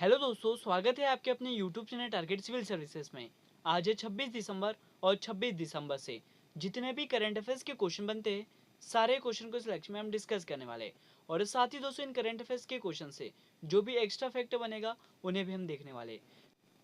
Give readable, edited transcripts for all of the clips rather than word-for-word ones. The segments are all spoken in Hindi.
हेलो दोस्तों, स्वागत है आपके अपने YouTube channel target civil services में। आज है 26 दिसंबर और 26 दिसंबर से जितने भी करंट अफेयर्स के क्वेश्चन बनते हैं, सारे क्वेश्चन को इस लेक्चर में हम डिस्कस करने वाले हैं। और साथ ही दोस्तों, इन करंट अफेयर्स के क्वेश्चन से जो भी एक्स्ट्रा फैक्ट बनेगा उन्हें भी हम देखने वाले हैं।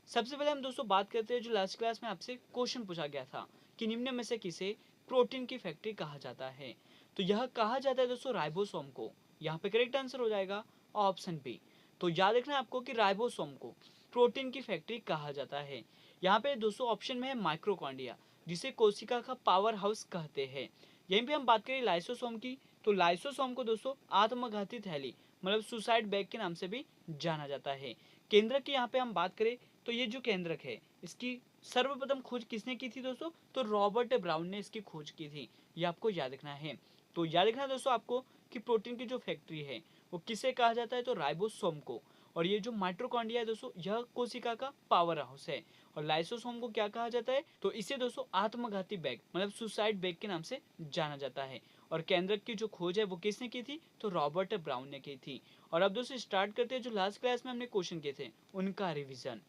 सबसे पहले हम दोस्तों बात करते हैं जो लास्ट क्लास में आपसे क्वेश्चन पूछा गया था कि निम्न में से किसे प्रोटीन की फैक्ट्री कहा जाता है। तो यह कहा जाता है दोस्तों राइबोसोम को। यहाँ पे करेक्ट आंसर हो जाएगा ऑप्शन बी। तो याद रखना आपको कि राइबोसोम को प्रोटीन की फैक्ट्री कहा जाता है। यहाँ पे दोस्तों ऑप्शन में है माइक्रोकॉन्ड्रिया, जिसे कोशिका का पावर हाउस कहते हैं। यहीं पे हम बात करें लाइसोसोम की, तो लाइसोसोम को दोस्तों आत्मघाती थैली मतलब सुसाइड बैग के नाम से भी जाना जाता है। केंद्रक की यहाँ पे हम बात करें तो ये जो केंद्रक है इसकी सर्वप्रथम खोज किसने की थी दोस्तों, तो रॉबर्ट ब्राउन ने इसकी खोज की थी। ये आपको याद रखना है। तो याद रखना दोस्तों आपको कि प्रोटीन की जो फैक्ट्री है वो किसे कहा जाता है, तो राइबोसोम को। और ये जो माइटोकॉन्ड्रिया है दोस्तों, यह कोशिका का पावर हाउस है। और लाइसोसोम को क्या कहा जाता है, तो इसे दोस्तों आत्मघाती बैग मतलब सुसाइड बैग के नाम से जाना जाता है। और केंद्रक की जो खोज है वो किसने की थी, तो रॉबर्ट ब्राउन ने की थी। और अब दोस्तों स्टार्ट करते हैं जो लास्ट क्लास में हमने क्वेश्चन किए थे उनका रिविजन।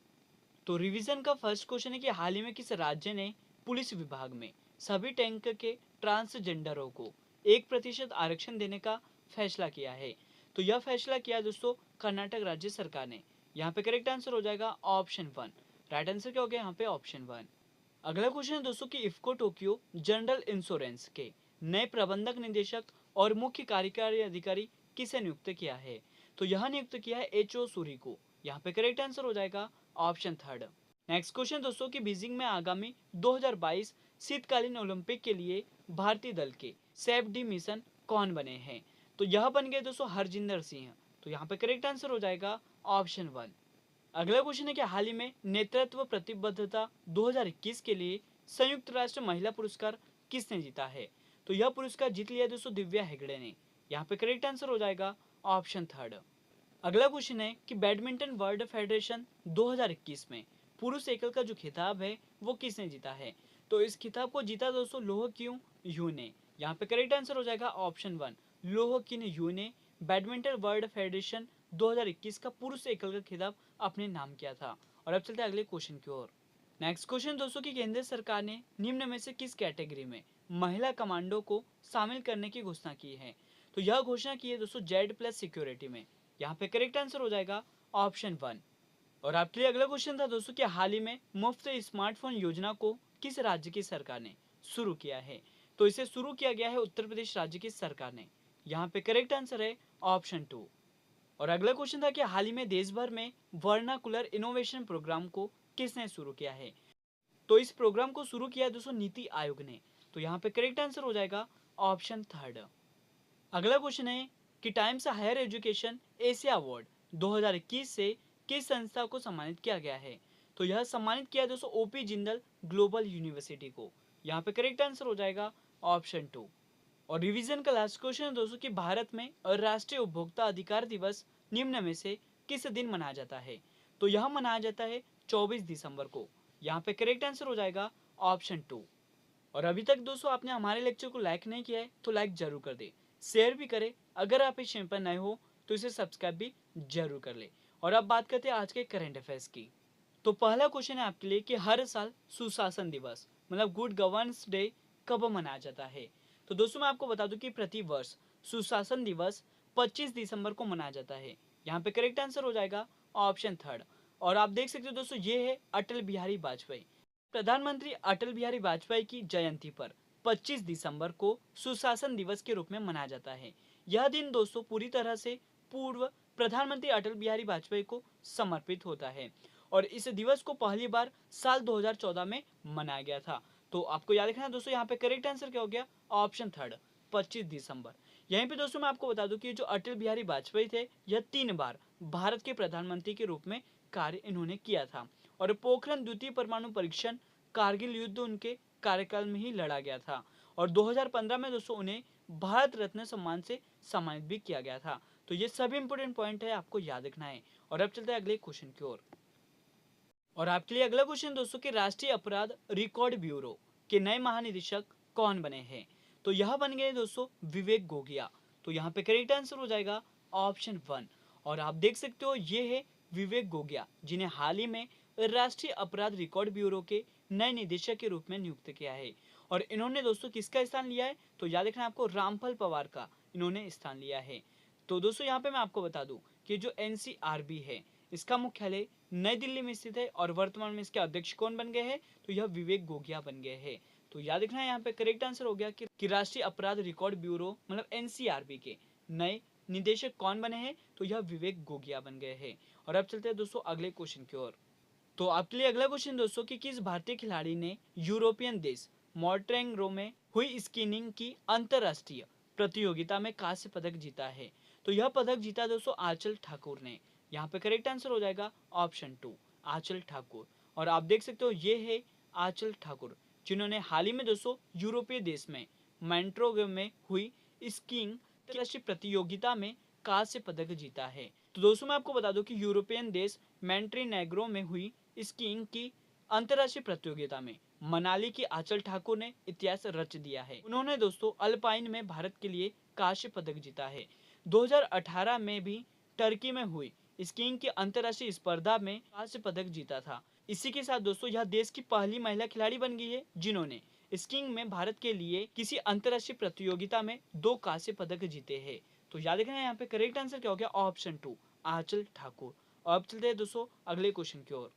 तो रिवीजन का फर्स्ट क्वेश्चन है कि हाल ही में किस राज्य ने पुलिस विभाग में सभी टैंक के ट्रांसजेंडरों को 1% आरक्षण देने का फैसला किया है। तो यह फैसला किया दोस्तों कर्नाटक राज्य सरकार ने। यहाँ पे करेक्ट आंसर हो जाएगा ऑप्शन वन। राइट आंसर क्या हो गया यहाँ पे, ऑप्शन वन। अगला क्वेश्चन है दोस्तों कि इफ्को टोक्यो जनरल इंश्योरेंस के नए प्रबंधक निदेशक और मुख्य कार्यकारी अधिकारी किसे नियुक्त किया है। तो यह नियुक्त किया है एच.ओ. सूरी को। यहाँ पे करेक्ट आंसर हो जाएगा ऑप्शन थर्ड। नेक्स्ट क्वेश्चन दोस्तों कि बीजिंग में आगामी 2022 शीतकालीन ओलंपिक के लिए भारतीय दल के सेफ डी मिशन कौन बने हैं। तो यह बन गए दोस्तों हरजिंदर सिंह। तो यहाँ पे करेक्ट आंसर हो जाएगा ऑप्शन वन। अगला क्वेश्चन है कि हाल ही में नेतृत्व प्रतिबद्धता 2021 के लिए संयुक्त राष्ट्र महिला पुरस्कार किसने जीता है। तो यह पुरस्कार जीत लिया दोस्तों दिव्या हेगड़े ने। यहाँ पे करेक्ट आंसर हो जाएगा ऑप्शन थर्ड। अगला क्वेश्चन है कि बैडमिंटन वर्ल्ड फेडरेशन 2021 में पुरुष एकल का जो खिताब है वो किसने जीता है। तो इस खिताब को जीता दोस्तों लोह क्यों यू ने। यहाँ पे करेक्ट आंसर हो जाएगा ऑप्शन वन। लोह किन यू ने बैडमिंटन वर्ल्ड फेडरेशन 2021 का पुरुष एकल का खिताब अपने नाम किया था। और अब चलते हैं अगले क्वेश्चन की ओर। नेक्स्ट क्वेश्चन दोस्तों की केंद्र सरकार ने निम्न में से किस कैटेगरी में महिला कमांडो को शामिल करने की घोषणा की है। तो यह घोषणा की है दोस्तों जेड प्लस सिक्योरिटी में। यहाँ पे करेक्ट आंसर हो जाएगा ऑप्शन वन। और आपके लिए अगला क्वेश्चन था दोस्तों कि हाल ही में मुफ्त स्मार्टफोन योजना को किस राज्य की सरकार ने शुरू किया है। तो इसे शुरू किया गया है उत्तर प्रदेश राज्य की सरकार ने। यहाँ पे करेक्ट आंसर है ऑप्शन टू। और अगला क्वेश्चन था कि हाल ही में देश भर में वर्नाकुलर इनोवेशन प्रोग्राम को किसने शुरू किया है। तो इस प्रोग्राम को शुरू किया दोस्तों नीति आयोग ने। तो यहाँ पे करेक्ट आंसर हो जाएगा ऑप्शन थर्ड। अगला क्वेश्चन है कि Times Higher Education Asia award 2021 से किस संस्था को सम्मानित किया गया है। तो यह सम्मानित किया दोस्तों ओपी जिंदल ग्लोबल यूनिवर्सिटी को। यहाँ पे करेक्ट आंसर हो जाएगा ऑप्शन टू। और रिवीजन का लास्ट क्वेश्चन है दोस्तों कि भारत में राष्ट्रीय उपभोक्ता अधिकार दिवस निम्न में से किस दिन मनाया जाता है। तो यह मनाया जाता है 24 दिसंबर को। यहाँ पे करेक्ट आंसर हो जाएगा ऑप्शन टू। और अभी तक दोस्तों आपने हमारे लेक्चर को लाइक नहीं किया है तो लाइक जरूर कर दे, शेयर भी करें। अगर आप इस चैनल पर नए हो तो इसे सब्सक्राइब भी जरूर कर ले। और अब बात करते हैं आज के करंट अफेयर्स की। तो पहला क्वेश्चन है आपके लिए कि हर साल सुशासन दिवस मतलब गुड गवर्नेंस डे कब मनाया जाता है। तो दोस्तों मैं आपको बता दूं कि प्रति वर्ष सुशासन दिवस 25 दिसंबर को मनाया जाता है। यहाँ पे करेक्ट आंसर हो जाएगा ऑप्शन थर्ड। और आप देख सकते हो दोस्तों ये है अटल बिहारी वाजपेयी। प्रधानमंत्री अटल बिहारी वाजपेयी की जयंती पर 25 दिसंबर को सुशासन दिवस के रूप में मनाया जाता है। यह दिन दोस्तों पूरी तरह से पूर्व प्रधानमंत्री अटल बिहारी वाजपेयी को समर्पित होता है। और इस दिवस को पहली बार साल 2014 में मनाया गया था। तो आपको याद रखना दोस्तों यहाँ पे करेक्ट आंसर क्या हो गया, ऑप्शन थर्ड 25 दिसंबर। यहीं पे दोस्तों मैं आपको बता दूं कि जो अटल बिहारी वाजपेयी थे यह 3 बार भारत के प्रधानमंत्री के रूप में कार्य इन्होंने किया था। और पोखरण द्वितीय परमाणु परीक्षण कारगिल युद्ध उनके कार्यकाल में ही लड़ा गया था। और 2015 में दोस्तों उन्हें भारत रत्न सम्मान से सम्मानित भी किया गया था। तो ये सभी इंपोर्टेंट पॉइंट है, आपको याद रखना है। और अब चलते हैं अगले क्वेश्चन की ओर। और आपके लिए अगला क्वेश्चन दोस्तों कि राष्ट्रीय अपराध रिकॉर्ड ब्यूरो के नए महानिदेशक कौन बने हैं। तो यह बन गए दोस्तों विवेक गोगिया। तो यहाँ पे करेक्ट आंसर हो जाएगा ऑप्शन वन। और आप देख सकते हो ये है विवेक गोगिया, जिन्हें हाल ही में राष्ट्रीय अपराध रिकॉर्ड ब्यूरो के नए निदेशक के रूप में नियुक्त किया है। और इन्होंने दोस्तों किसका स्थान लिया है, तो याद रखना आपको रामफल पवार का इन्होंने स्थान लिया है। तो दोस्तों यहाँ पे मैं आपको बता दूं कि जो एनसीआरबी है इसका मुख्यालय नई दिल्ली में स्थित है और वर्तमान में इसके अध्यक्ष कौन बन गए हैं, तो यह विवेक गोगिया बन गए हैं। तो याद रखना यहाँ पे करेक्ट आंसर हो गया कि राष्ट्रीय अपराध रिकॉर्ड ब्यूरो मतलब एनसीआरबी के नए निदेशक कौन बने हैं, तो यह विवेक गोगिया बन गए हैं। और अब चलते हैं दोस्तों अगले क्वेश्चन की ओर। तो आपके लिए अगला क्वेश्चन दोस्तों कि किस भारतीय खिलाड़ी ने यूरोपियन देश मॉन्टेनेग्रो में हुई स्कीइंग की अंतरराष्ट्रीय प्रतियोगिता में कांस्य पदक जीता है, तो यह पदक जीता दोस्तों आंचल ठाकुर ने। यहाँ पे करेक्ट आंसर हो जाएगा ऑप्शन 2 आंचल ठाकुर। और आप देख सकते हो ये है आंचल ठाकुर, जिन्होंने हाल ही में दोस्तों यूरोपीय देश में मॉन्टेनेग्रो में हुई स्कीइंग अंतरराष्ट्रीय प्रतियोगिता में कांस्य पदक जीता है। तो दोस्तों मैं आपको बता दूं कि यूरोपियन देश मॉन्टेनेग्रो में हुई स्कीइंग की अंतरराष्ट्रीय प्रतियोगिता में मनाली की आंचल ठाकुर ने इतिहास रच दिया है। उन्होंने दोस्तों अल्पाइन में भारत के लिए कांस्य पदक जीता है। 2018 में भी टर्की में हुई स्कीइंग की अंतरराष्ट्रीय स्पर्धा में कांस्य पदक जीता था। इसी के साथ दोस्तों यह देश की पहली महिला खिलाड़ी बन गई है जिन्होंने स्कीइंग में भारत के लिए किसी अंतरराष्ट्रीय प्रतियोगिता में 2 कांस्य पदक जीते हैं। तो याद रखना यहाँ पे करेक्ट आंसर क्या हो गया, ऑप्शन 2 आंचल ठाकुर। और अब चलते हैं दोस्तों अगले क्वेश्चन की ओर।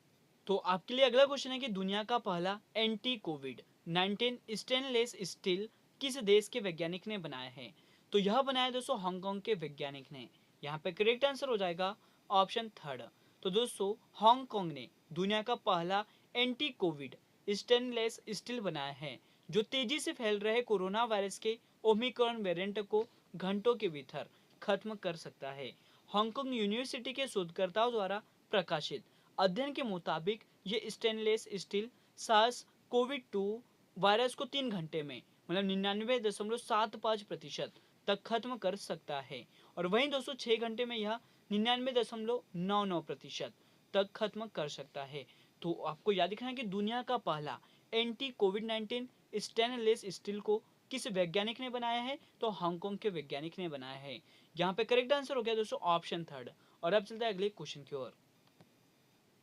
तो आपके लिए अगला क्वेश्चन है कि दुनिया का पहला एंटी कोविड 19 स्टेनलेस स्टील किस देश के वैज्ञानिक ने बनाया है, तो यह बनाया दोस्तों हांगकांग के वैज्ञानिक ने। यहाँ पे करेक्ट आंसर हो जाएगा ऑप्शन 3। तो दोस्तों हांगकांग ने दुनिया का पहला एंटी कोविड स्टेनलेस स्टील बनाया है जो तेजी से फैल रहे कोरोना वायरस के ओमिक्रॉन वेरिएंट को घंटों के भीतर खत्म कर सकता है। हांगकांग यूनिवर्सिटी के शोधकर्ताओं द्वारा प्रकाशित अध्ययन के मुताबिक ये stainless steel SARS COVID 2 virus को 3 घंटे में मतलब 99.75% तक खत्म कर सकता है। और वहीं दोस्तों 6 घंटे में यह 99.99% तक खत्म कर सकता है। तो आपको याद रखना है कि दुनिया का पहला एंटी कोविड 19 स्टेनलेस स्टील को किस वैज्ञानिक ने बनाया है, तो हांगकांग के वैज्ञानिक ने बनाया है। यहाँ पे करेक्ट आंसर हो गया दोस्तों ऑप्शन 3। और अब चलता है अगले क्वेश्चन की ओर।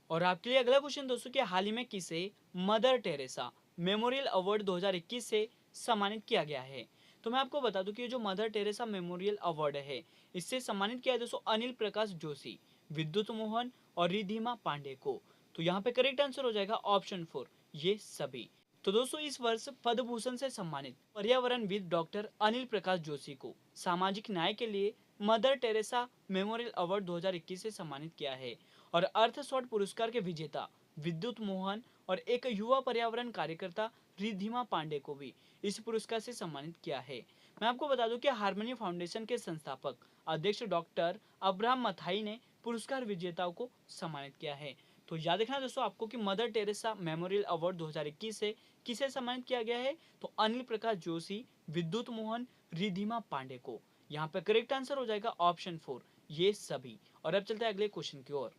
और आपके लिए अगला क्वेश्चन दोस्तों कि हाल ही में किसे मदर टेरेसा मेमोरियल अवार्ड 2021 से सम्मानित किया गया है। तो मैं आपको बता दूं कि जो मदर टेरेसा मेमोरियल अवार्ड है इससे सम्मानित किया है दोस्तों अनिल प्रकाश जोशी, विद्युत मोहन और रिधिमा पांडे को। तो यहाँ पे करेक्ट आंसर हो जाएगा ऑप्शन 4 ये सभी। तो दोस्तों इस वर्ष पद्म भूषण से सम्मानित पर्यावरणविद डॉक्टर अनिल प्रकाश जोशी को सामाजिक न्याय के लिए मदर टेरेसा मेमोरियल अवार्ड 2021 से सम्मानित किया है। और अर्थशॉट पुरस्कार के विजेता विद्युत मोहन और एक युवा पर्यावरण कार्यकर्ता रिधिमा पांडे को भी इस पुरस्कार से सम्मानित किया है। मैं आपको बता दूं कि हार्मनी फाउंडेशन के संस्थापक अध्यक्ष डॉक्टर अब्राहम मथाई ने पुरस्कार विजेताओं को सम्मानित किया है। तो याद रखना दोस्तों आपको कि मदर टेरेसा मेमोरियल अवार्ड 2021 से किसे सम्मानित किया गया है, तो अनिल प्रकाश जोशी, विद्युत मोहन, रिधिमा पांडे को। यहाँ पे करेक्ट आंसर हो जाएगा ऑप्शन 4 ये सभी। और अब चलते हैं अगले क्वेश्चन की ओर।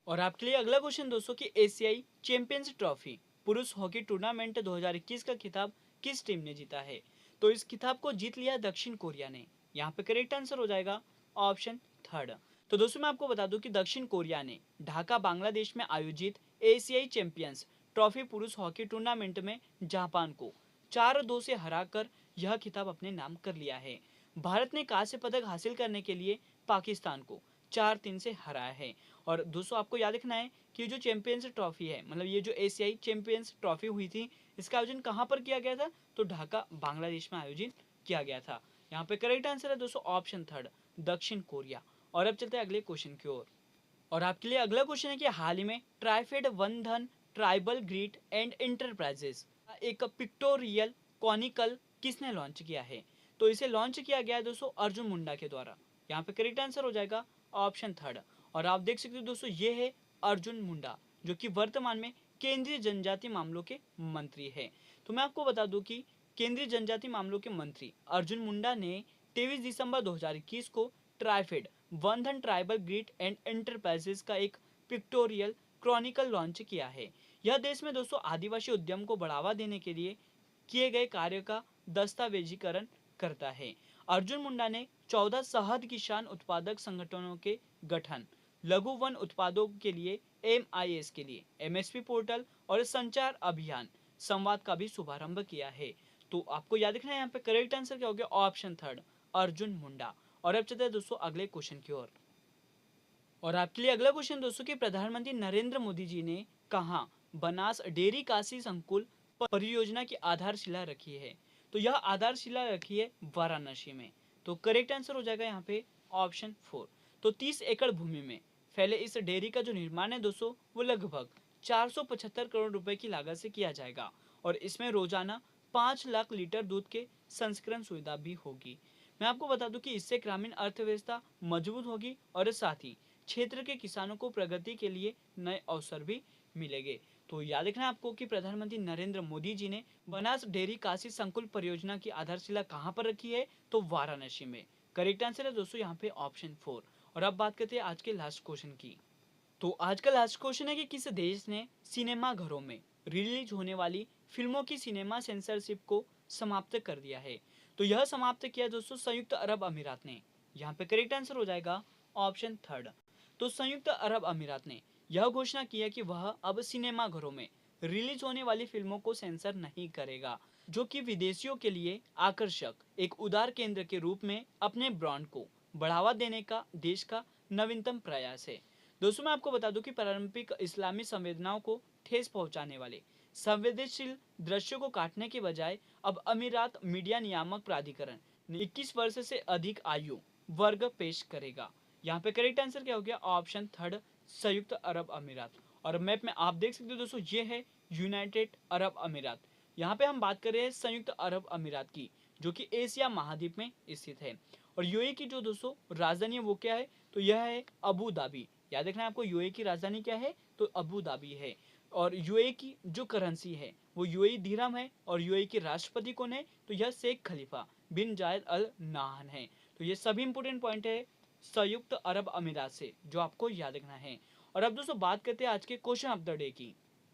और आपके लिए अगला क्वेश्चन दोस्तों कि एशियाई चैंपियंस ट्रॉफी पुरुष हॉकी टूर्नामेंट 2021 का खिताब किस टीम ने जीता है, तो इस खिताब को जीत लिया दक्षिण कोरिया ने। यहाँ पे करेक्ट आंसर हो जाएगा ऑप्शन 3। तो दोस्तों मैं आपको बता दूं कि दक्षिण कोरिया ने ढाका बांग्लादेश में आयोजित एशियाई चैंपियंस ट्रॉफी पुरुष हॉकी टूर्नामेंट में जापान को 4-2 से हराकर यह खिताब अपने नाम कर लिया है। भारत ने कांस्य पदक हासिल करने के लिए पाकिस्तान को 4-3 से हराया है। और दोस्तों आपको याद रखना है कि जो चैंपियंस ट्रॉफी है मतलब ये जो एशियाई चैंपियंस ट्रॉफी हुई थी इसका आयोजन कहाँ पर किया गया था, तो ढाका बांग्लादेश में आयोजित किया गया था। यहाँ पे करेक्ट आंसर है दोस्तों ऑप्शन 3 दक्षिण कोरिया। और अब चलते हैं अगले क्वेश्चन की ओर। और आपके लिए अगला क्वेश्चन है कि हाल ही में ट्राइफेड वन धन ट्राइबल ग्रिड एंड इंटरप्राइजेस एक पिक्टोरियल कॉनिकल किसने लॉन्च किया है, तो इसे लॉन्च किया गया है दोस्तों अर्जुन मुंडा के द्वारा। यहाँ पे करेक्ट आंसर हो जाएगा ऑप्शन 3। और आप देख सकते हो दोस्तों ये है अर्जुन मुंडा जो कि वर्तमान में केंद्रीय जनजाति मामलों के मंत्री है। तो मैं आपको बता दूं कि केंद्रीय जनजाति मामलों के मंत्री अर्जुन मुंडा ने 23 दिसंबर 2021 को ट्राइफेड वन धन ट्राइबल ग्रिड एंड एंटरप्राइजेस का एक पिक्टोरियल क्रॉनिकल लॉन्च किया है। यह देश में दोस्तों आदिवासी उद्यम को बढ़ावा देने के लिए किए गए कार्य का दस्तावेजीकरण करता है। अर्जुन मुंडा ने 14 शहद किसान उत्पादक संगठनों के गठन लघु वन उत्पादों के लिए MIS के लिए MSP पोर्टल और संचार अभियान संवाद का भी शुभारंभ किया है। तो आपको याद रखना है यहाँ पे करेक्ट आंसर क्या हो गया, ऑप्शन थर्ड अर्जुन मुंडा। और अब चलते हैं दोस्तों अगले क्वेश्चन की ओर। और आपके लिए अगला क्वेश्चन दोस्तों कि प्रधानमंत्री नरेंद्र मोदी जी ने कहा बनास डेयरी काशी संकुल परियोजना की आधारशिला रखी है। तो यह आधारशिला रखी है वाराणसी में। तो करेक्ट आंसर हो जाएगा यहाँ पे ऑप्शन 4। तो 30 एकड़ भूमि में फैले इस डेयरी का जो निर्माण है दोस्तों वो लगभग 475 करोड़ रुपए की लागत से किया जाएगा और इसमें रोजाना 5 लाख लीटर दूध के संस्करण सुविधा भी होगी। मैं आपको बता दूं कि इससे ग्रामीण अर्थव्यवस्था मजबूत होगी और साथ ही क्षेत्र के किसानों को प्रगति के लिए नए अवसर भी मिलेंगे। तो याद रखना आपको कि प्रधानमंत्री नरेंद्र मोदी जी ने बनास डेयरी काशी संकुल परियोजना की आधारशिला कहां पर रखी है, तो वाराणसी में। करेक्ट आंसर है दोस्तों यहाँ पे ऑप्शन 4। और अब बात करते हैं आज के लास्ट क्वेश्चन की। तो आज का लास्ट क्वेश्चन है कि किस देश ने सिनेमा घरों में रिलीज होने वाली फिल्मों की सिनेमा सेंसरशिप को समाप्त कर दिया है। तो यह समाप्त किया दोस्तों संयुक्त अरब अमीरात ने। यहाँ पे करेक्ट आंसर हो जाएगा ऑप्शन थर्ड। तो संयुक्त अरब अमीरात ने यह घोषणा की है कि वह अब सिनेमा घरों में रिलीज होने वाली फिल्मों को सेंसर नहीं करेगा, जो कि विदेशियों के लिए आकर्षक एक उदार केंद्र के रूप में अपने ब्रांड को बढ़ावा देने का देश का नवीनतम प्रयास है। दोस्तों मैं आपको बता दूं कि पारंपरिक इस्लामी संवेदनाओं को ठेस पहुंचाने वाले संवेदनशील दृश्यों को काटने के बजाय अब अमीरात मीडिया नियामक प्राधिकरण 21 वर्ष से अधिक आयु वर्ग पेश करेगा। यहाँ पे करेक्ट आंसर क्या हो गया, ऑप्शन थर्ड संयुक्त अरब अमीरात। और मैप में आप देख सकते हो दोस्तों ये है यूनाइटेड अरब अमीरात। यहाँ पे हम बात कर रहे हैं संयुक्त अरब अमीरात की, जो कि एशिया महाद्वीप में स्थित है। और यूएई की जो दोस्तों राजधानी है वो क्या है, तो यह है अबू धाबी। याद रखना है आपको यूएई की राजधानी क्या है, तो अबू धाबी है। और यूएई की जो करेंसी है वो यूएई दिरहम है। और यूएई के राष्ट्रपति कौन है, तो यह शेख खलीफा बिन जायद अल नाहन है। तो ये सभी इंपोर्टेंट पॉइंट है संयुक्त अरब अमीरात से जो आपको याद रखना है। और अब दोस्तों बात करते हैं आज के क्वेश्चन ऑफ द डे की।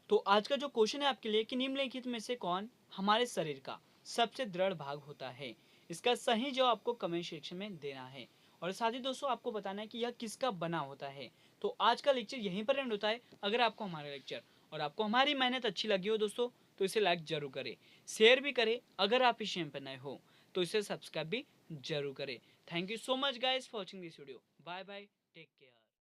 तो आज का जो क्वेश्चन है आपके लिए कि निम्नलिखित में से कौन हमारे शरीर का सबसे दृढ़ भाग होता है। इसका सही जवाब आपको कमेंट सेक्शन में देना है। और साथ ही दोस्तों आपको बताना है कि यह किसका बना होता है। तो आज का लेक्चर यहीं पर एंड होता है। अगर आपको हमारा लेक्चर और आपको हमारी मेहनत अच्छी लगी हो दोस्तों तो इसे लाइक जरूर करें, शेयर भी करें। अगर आप इस चैनल पर नए हो तो इसे सब्सक्राइब भी जरूर करें। Thank you so much guys for watching this video. Bye bye, take care.